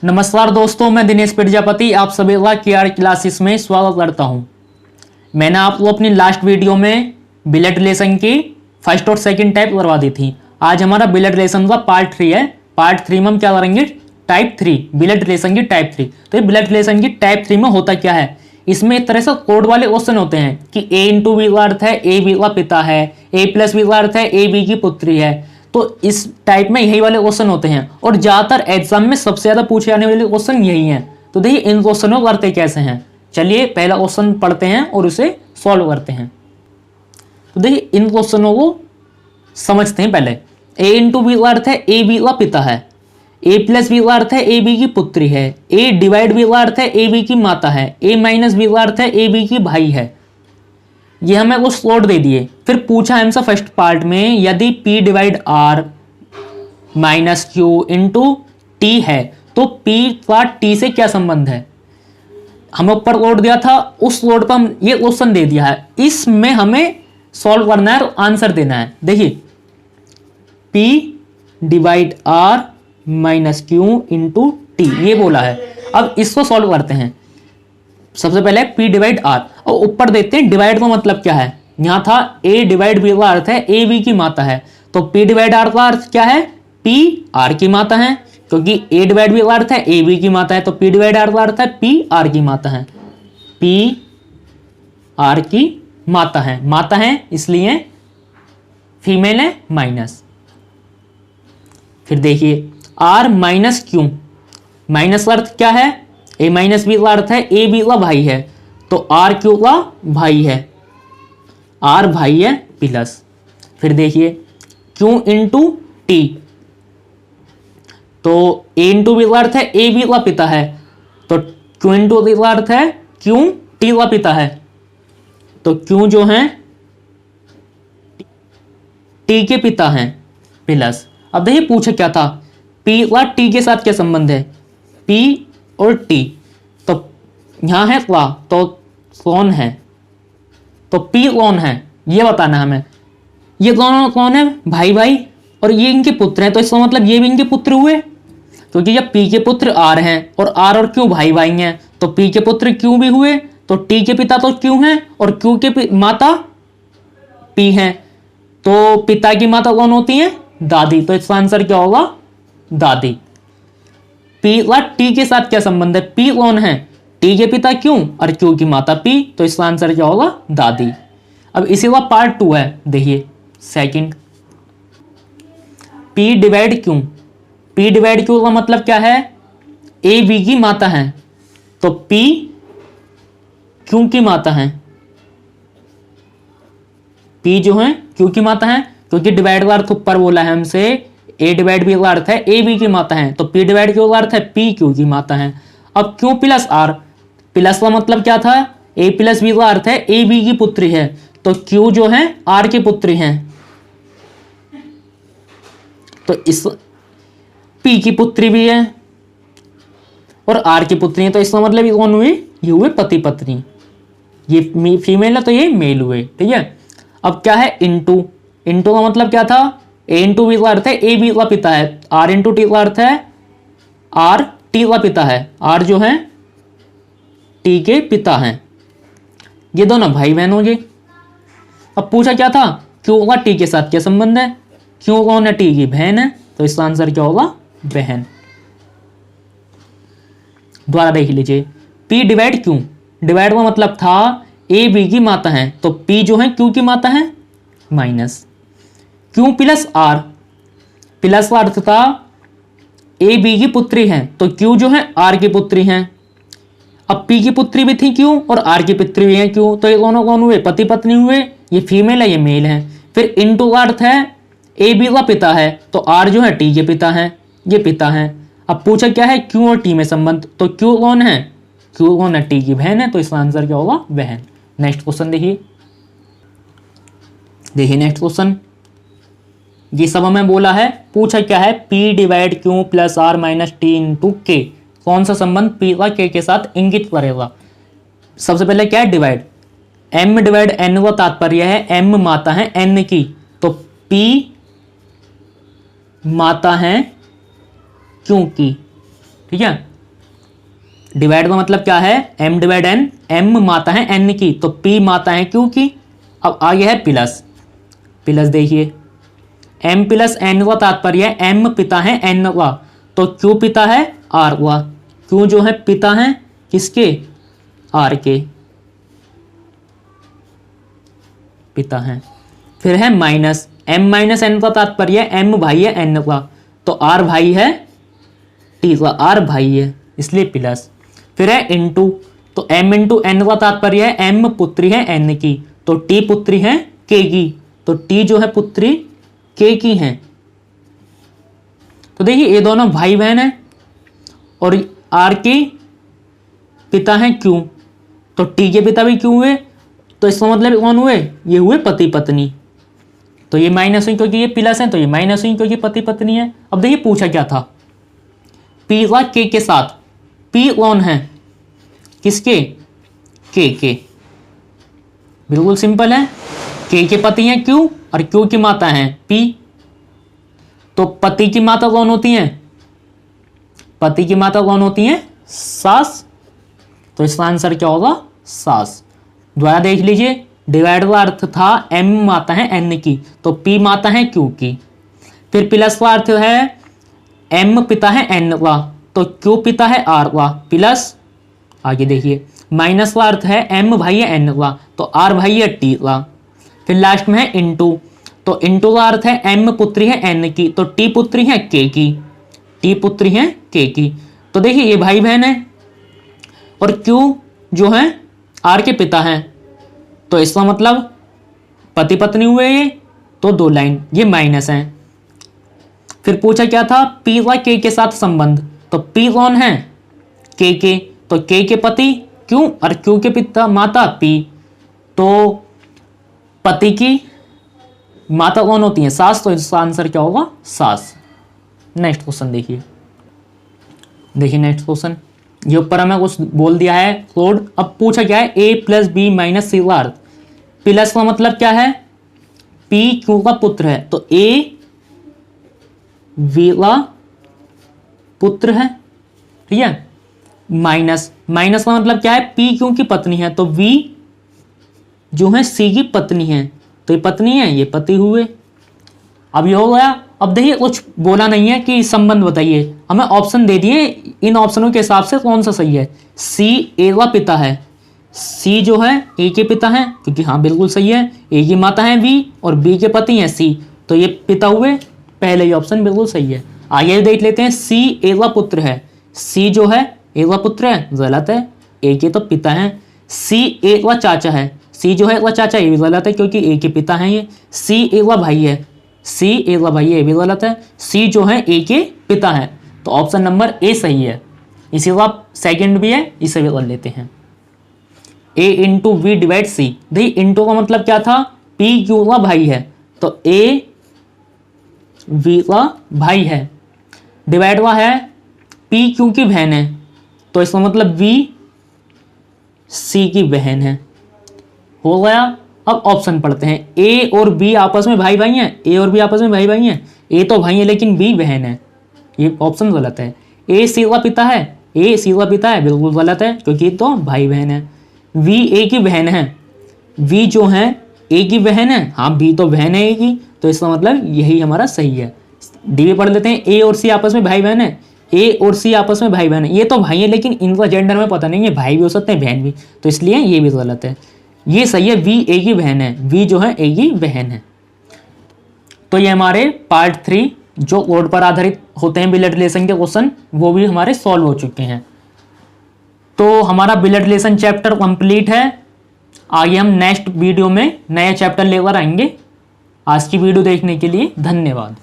नमस्कार दोस्तों, मैं दिनेश प्रजापति आप सभी का केआर क्लासेस में स्वागत करता हूं। मैंने आपको अपनी लास्ट वीडियो में ब्लड रिलेशन की फर्स्ट और सेकंड टाइप करवा दी थी। आज हमारा ब्लड रिलेशन का पार्ट 3 है। पार्ट 3 में हम क्या करेंगे? टाइप 3 ब्लड रिलेशन की टाइप 3। तो ये ब्लड रिलेशन की टाइप 3 में होता क्या है? इसमें एक तरह से कोड वाले क्वेश्चन होते हैं कि ए इंटू बी का अर्थ है ए बी का पिता है, ए प्लस बी का अर्थ है ए बी की पुत्री है। तो इस टाइप में यही वाले क्वेश्चन होते हैं और ज्यादातर एग्जाम में सबसे ज्यादा पूछे जाने वाले क्वेश्चन यही हैं। तो देखिए इन क्वेश्चनों को करते कैसे हैं। चलिए पहला क्वेश्चन पढ़ते हैं और उसे सॉल्व करते हैं। तो देखिए इन क्वेश्चनों को समझते हैं। पहले ए इंटू बी का अर्थ है ए बी का पिता है, ए प्लस बी का अर्थ है ए बी की पुत्री है, ए डिवाइड बी का अर्थ है ए बी की माता है, ए माइनस बी का अर्थ है ए बी की भाई है। ये हमें कुछ कोड दे दिए। फिर पूछा हमसे फर्स्ट पार्ट में यदि P divide R minus Q into T है तो P का T से क्या संबंध है। हमें ऊपर कोड दिया था, उस कोड पर हम ये क्वेश्चन दे दिया है। इसमें हमें सॉल्व करना है और आंसर देना है। देखिए P divide R minus Q into T ये बोला है। अब इसको सॉल्व करते हैं। सबसे पहले P डिवाइड R और ऊपर देते हैं डिवाइड का मतलब क्या है। यहां था A डिवाइड B का अर्थ है A B की माता है, तो P डिवाइड R का अर्थ क्या है? P R की माता है, क्योंकि A डिवाइड B का अर्थ है A B की माता है, तो P डिवाइड R का अर्थ है P R की माता है। P R की माता है इसलिए फीमेल है माइनस। फिर देखिए R माइनस क्यू, माइनस का अर्थ क्या है? ए माइनस बी का अर्थ है ए बी का भाई है, तो आर क्यू का भाई है, आर भाई है प्लस। फिर देखिए क्यू इंटू टी, तो ए इंटू बी का अर्थ है ए बी का पिता है, तो क्यू इंटू टी का अर्थ है क्यू टी का पिता है, तो क्यू जो है टी के पिता हैं प्लस। अब देखिए पूछा क्या था, पी का टी के साथ क्या संबंध है? पी और टी, तो यहां है क्या तो कौन है, तो पी कौन है ये बताना है हमें। ये दोनों कौन है? भाई भाई, और ये इनके पुत्र हैं, तो इसका मतलब ये भी इनके पुत्र हुए, क्योंकि जब पी के पुत्र आर हैं और आर और क्यू भाई भाई हैं, तो पी के पुत्र क्यू भी हुए, तो टी के पिता तो क्यू हैं और क्यू के माता पी हैं, तो पिता की माता कौन होती है? दादी। तो इसका आंसर क्या होगा? दादी। पी का टी के साथ क्या संबंध है? पी कौन है? टी के पिता क्यू और क्यू की माता पी, तो इसका आंसर क्या होगा? दादी। अब इसी का पार्ट 2 है। देखिए second, P divide Q, P divide Q का मतलब क्या है? ए बी की माता है, तो पी क्यू की माता है, पी जो है क्यू की माता है, क्योंकि डिवाइड का अर्थ ऊपर बोला है हमसे ए डिवाइड बी का अर्थ है ए बी की माता है, तो पी डिवाइड क्यू का अर्थ है पी क्यू की माता है। अब क्यू प्लस आर, प्लस का मतलब क्या था? ए प्लस बी का अर्थ है ए बी की पुत्री है, तो क्यू जो है आर की पुत्री है, तो इस पी की पुत्री भी है और आर की पुत्री है, तो इसका मतलब ये कौन हुए? ये हुए पति पत्नी। ये फीमेल है तो ये मेल हुए। ठीक है। अब क्या है? इंटू, इंटू का मतलब क्या था? ए इंटू बी का अर्थ है ए बी का पिता है, आर इंटू टी का अर्थ है आर टी का पिता है, आर जो है टी के पिता हैं। ये दोनों भाई बहन हो गए। अब पूछा क्या था? क्यू का टी के साथ क्या संबंध है? क्यू कौन है? टी की बहन है, तो इसका आंसर क्या होगा? बहन। दोबारा देख लीजिए, पी डिवाइड क्यू, डिवाइड का मतलब था ए बी की माता है, तो पी जो है क्यू की माता है minus. Q plus R, plus का अर्थ था ए बी की पुत्री है, तो क्यू जो है आर की पुत्री हैं। अब पी की पुत्री भी थी क्यू और आर की पुत्री भी है क्यू, तो ये दोनों कौन हुए? पति पत्नी हुए। ये फीमेल है ये मेल है। फिर इनटू का अर्थ है ए बी का पिता है, तो आर जो है टी के पिता है, ये पिता है। अब पूछा क्या है? क्यू और टी में संबंध, तो क्यू कौन है? क्यू कौन है? टी की बहन है, तो इसका आंसर क्या होगा? बहन। नेक्स्ट क्वेश्चन देखिए, नेक्स्ट क्वेश्चन। ये सब हमें बोला है, पूछा क्या है? P divide Q plus R minus T into K, कौन सा संबंध P का K के साथ इंगित करेगा। सबसे पहले क्या है? डिवाइड, M डिवाइड N का तात्पर्य है M माता है N की, तो P माता है क्योंकि, ठीक है, डिवाइड का मतलब क्या है, m डिवाइड n, m माता है n की तो p माता है q की। अब आगे है प्लस, प्लस देखिए m प्लस n का तात्पर्य है m पिता है n का, तो q पिता है r का, q जो है पिता है किसके, r के पिता है। फिर है माइनस, m माइनस n का तात्पर्य है m भाई है n का, तो r भाई है t का, r भाई है इसलिए प्लस। फिर है इंटू, तो m इंटू n का तात्पर्य है m पुत्री है n की, तो t पुत्री है k की, तो t जो है पुत्री k की है। तो देखिए ये दोनों भाई बहन है और r के पिता है q, तो t के पिता भी q हुए, तो इसका मतलब कौन हुए, ये हुए पति पत्नी। तो ये माइनस हुई क्योंकि ये प्लस है, तो ये माइनस हुई क्योंकि पति पत्नी है। अब देखिए पूछा क्या था, p का k के साथ, p कौन है किसके, k के, बिल्कुल सिंपल है, k के पति हैं q और q की माता है p, तो पति की माता कौन होती है, पति की माता कौन होती है, सास, तो इसका आंसर क्या होगा, सास। दोबारा देख लीजिए, डिवाइड का अर्थ था m माता है n की, तो p माता है q की। फिर प्लस का अर्थ है m पिता है n का, तो q पिता है r का, प्लस आगे देखिए माइनस का अर्थ है m भाई है n का, तो r भाई है t का। फिर लास्ट में है इंटू, तो इंटू का अर्थ है m पुत्री है n की, तो t पुत्री है k की, t पुत्री है k की। तो देखिए ये भाई बहन है और q जो है r के पिता हैं, तो इसका मतलब पति पत्नी हुए ये, तो दो लाइन ये माइनस है। फिर पूछा क्या था, p का k के साथ संबंध, तो p कौन है, k के, तो k के पति q और q के पिता माता p, तो पति की माता कौन होती है, सास, तो इसका आंसर क्या होगा, सास। नेक्स्ट क्वेश्चन देखिए, देखिए नेक्स्ट क्वेश्चन, ये ऊपर हमें कुछ बोल दिया है कोड। अब पूछा क्या है, a प्लस बी माइनस सी का अर्थ, प्लस का मतलब क्या है, p q का पुत्र है, तो a v का पुत्र है, ठीक है। माइनस, माइनस का मतलब क्या है, p q की पत्नी है, तो v जो है c की पत्नी है, तो ये पत्नी है ये पति हुए। अब ये हो गया। अब देखिए कुछ बोला नहीं है कि संबंध बताइए, हमें ऑप्शन दे दिए, इन ऑप्शनों के हिसाब से कौन सा सही है। सी ए का पिता है, सी जो है ए के पिता है, क्योंकि हाँ बिल्कुल सही है, ए की माता है बी और बी के पति हैं सी, तो ये पिता हुए, पहले ही ऑप्शन बिल्कुल सही है। आगे देख लेते हैं, सी ए का पुत्र है, सी जो है ए का पुत्र है, गलत है, ए के तो पिता हैं। सी ए का चाचा है, सी जो है का चाचा, ये भी गलत है क्योंकि ए के पिता हैं ये। सी ए का भाई है, सी ए का भाई है, ये भी गलत है। सी जो है ए के पिता है, तो ऑप्शन नंबर ए सही है। इसी का सेकंड भी है, इसे भी कर लेते हैं। ए इंटू वी डिवाइड सी, देखिए इंटू का मतलब क्या था, पी क्यू का भाई है, तो ए वी का भाई है, डिवाइड का है पी क्यू की बहन है, तो इसका मतलब वी सी की बहन है। हो गया। अब ऑप्शन पढ़ते हैं, ए और बी आपस में भाई भाई हैं, ए और बी आपस में भाई भाई हैं, ए तो भाई है लेकिन बी बहन है, ये ऑप्शन गलत है। ए सी का पिता है, ए सी का पिता है, बिल्कुल गलत है क्योंकि तो भाई बहन है। वी ए की बहन है, वी जो है ए की बहन है, हाँ बी तो बहन है ए की, तो इसका मतलब यही हमारा सही है। डी भी पढ़ लेते हैं, ए और सी आपस में भाई बहन है, ए और सी आपस में भाई बहन है, ये तो भाई है लेकिन इनका जेंडर में पता नहीं है, भाई भी हो सकते हैं बहन भी, तो इसलिए ये भी गलत है। ये सही है, वी ए की बहन है, वी जो है ए की बहन है। तो ये हमारे पार्ट 3 जो कोड पर आधारित होते हैं ब्लड रिलेशन के क्वेश्चन, वो भी हमारे सॉल्व हो चुके हैं। तो हमारा ब्लड रिलेशन चैप्टर कंप्लीट है। आगे हम नेक्स्ट वीडियो में नया चैप्टर लेकर आएंगे। आज की वीडियो देखने के लिए धन्यवाद।